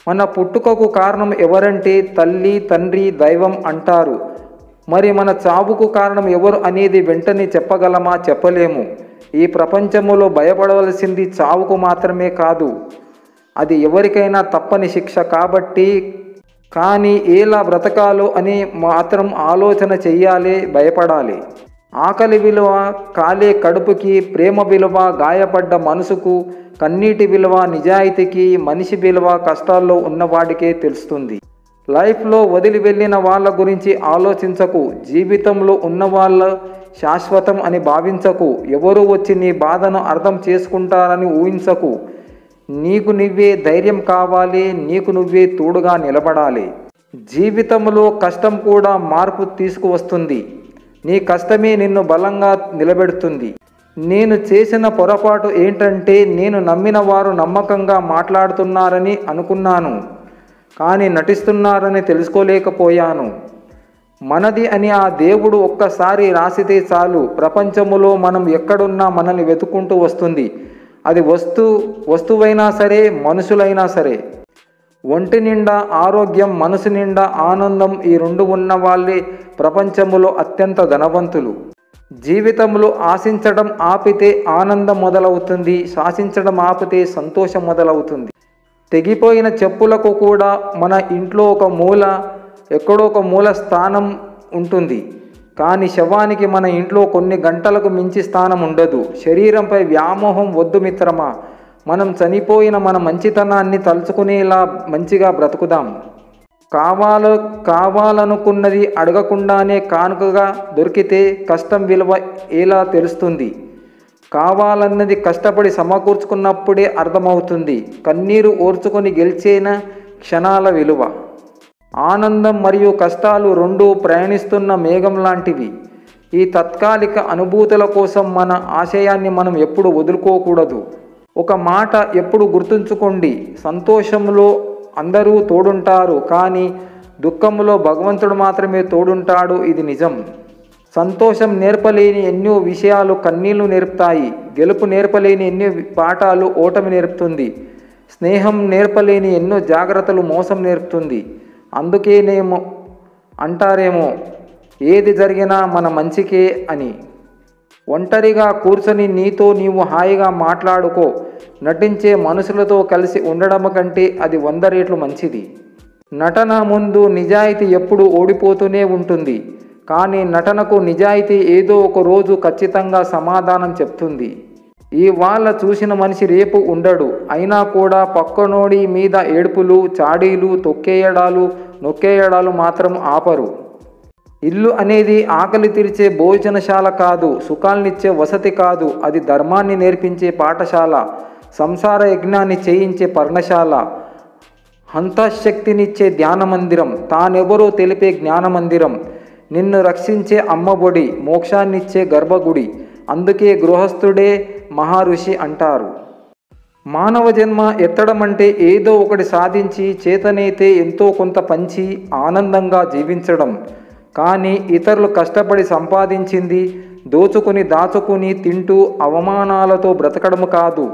మన పుట్టుకకు కారణం ఎవరంటే తల్లి, తండ్రి, దైవం అంటారు. మరి మన చావుకు కారణం ఎవరు అనేది వెంటనే చెప్పగలమా? చెప్పలేము. ఈ ప్రపంచంలో భయపడవలసింది చావుకు మాత్రమే కాదు, అది ఎవరికైనా తప్పని శిక్ష కాబట్టి. కానీ ఎలా బ్రతకాలో అని మాత్రం ఆలోచన చెయ్యాలి, భయపడాలి. ఆకలి విలువ కాలే కడుపుకి, ప్రేమ విలువ గాయపడ్డ మనసుకు, కన్నీటి విలువ నిజాయితీకి, మనిషి విలువ కష్టాల్లో ఉన్నవాడికే తెలుస్తుంది. లైఫ్లో వదిలి వెళ్ళిన వాళ్ళ గురించి ఆలోచించకు. జీవితంలో ఉన్నవాళ్ళ శాశ్వతం అని భావించకు. ఎవరు వచ్చి నీ బాధను అర్థం చేసుకుంటారని ఊహించకు. నీకు నువ్వే ధైర్యం కావాలి, నీకు నువ్వే తోడుగా నిలబడాలి. జీవితంలో కష్టం కూడా మార్పు తీసుకువస్తుంది. నీ కష్టమే నిన్ను బలంగా నిలబెడుతుంది. నేను చేసిన పొరపాటు ఏంటంటే నేను నమ్మిన వారు నమ్మకంగా మాట్లాడుతున్నారని అనుకున్నాను, కానీ నటిస్తున్నారని తెలుసుకోలేకపోయాను. మనది అని ఆ దేవుడు ఒక్కసారి రాసితే చాలు, ప్రపంచములో మనం ఎక్కడున్నా మనల్ని వెతుక్కుంటూ వస్తుంది. అది వస్తువైనా సరే, మనుషులైనా సరే. ఒంటి నిండా ఆరోగ్యం, మనసు నిండా ఆనందం, ఈ రెండు ఉన్న వాళ్ళే ప్రపంచములో అత్యంత ధనవంతులు. జీవితంలో ఆశించడం ఆపితే ఆనందం మొదలవుతుంది, శాసించడం ఆపితే సంతోషం మొదలవుతుంది. తెగిపోయిన చెప్పులకు కూడా మన ఇంట్లో ఎక్కడో ఒక మూల స్థానం ఉంటుంది. కానీ శవానికి మన ఇంట్లో కొన్ని గంటలకు మించి స్థానం ఉండదు. శరీరంపై వ్యామోహం వద్దు మిత్రమా. మనం చనిపోయిన మన మంచితనాన్ని తలుచుకునేలా మంచిగా బ్రతుకుదాం. కావాలనుకున్నది అడగకుండానే కానుకగా దొరికితే కష్టం విలువ ఎలా తెలుస్తుంది? కావాలన్నది కష్టపడి సమకూర్చుకున్నప్పుడే అర్థమవుతుంది కన్నీరు ఓర్చుకొని గెలిచిన క్షణాల విలువ. ఆనందం మరియు కష్టాలు రెండూ ప్రయాణిస్తున్న మేఘం లాంటివి. ఈ తాత్కాలిక అనుభూతుల కోసం మన ఆశయాన్ని మనం ఎప్పుడు వదులుకోకూడదు. ఒక మాట ఎప్పుడు గుర్తుంచుకోండి, సంతోషంలో అందరూ తోడుంటారు, కానీ దుఃఖంలో భగవంతుడు మాత్రమే తోడుంటాడు. ఇది నిజం. సంతోషం నేర్పలేని ఎన్నో విషయాలు కన్నీళ్లు నేర్పుతాయి. గెలుపు నేర్పలేని ఎన్నో పాఠాలు ఓటమి నేర్పుతుంది. స్నేహం నేర్పలేని ఎన్నో జాగ్రత్తలు మోసం నేర్పుతుంది. అందుకేనేమో అంటారేమో, ఏది జరిగినా మన మంచికే అని. ఒంటరిగా కూర్చొని నీతో నీవు హాయిగా మాట్లాడుకో. నటించే మనుషులతో కలిసి ఉండడం కంటే అది 100 రెట్లు మంచిది. నటన ముందు నిజాయితీ ఎప్పుడూ ఓడిపోతూనే ఉంటుంది, కానీ నటనకు నిజాయితీ ఏదో ఒక రోజు ఖచ్చితంగా సమాధానం చెప్తుంది. ఇవాళ చూసిన మనిషి రేపు ఉండడు. అయినా కూడా పక్కనోడి మీద ఏడుపులు, చాడీలు, నొక్కేయడాలు మాత్రం ఆపరు. ఇల్లు అనేది ఆకలి తీర్చే భోజనశాల కాదు, సుఖాలనిచ్చే వసతి కాదు, అది ధర్మాన్ని నేర్పించే పాఠశాల, సంసార యజ్ఞాన్ని చేయించే పర్ణశాల, అంతఃశక్తినిచ్చే ధ్యానమందిరం, తానెవరో తెలిపే జ్ఞానమందిరం, నిన్ను రక్షించే అమ్మఒడి, మోక్షాన్నిచ్చే గర్భగుడి. అందుకే గృహస్థుడే మహర్షి అంటారు. మానవ జన్మ ఎత్తడం అంటే ఏదో ఒకటి సాధించి, చేతనైతే ఎంతో కొంత పంచి ఆనందంగా జీవించడం. కానీ ఇతరులు కష్టపడి సంపాదించింది దాచుకుని తింటూ అవమానాలతో బ్రతకడం కాదు.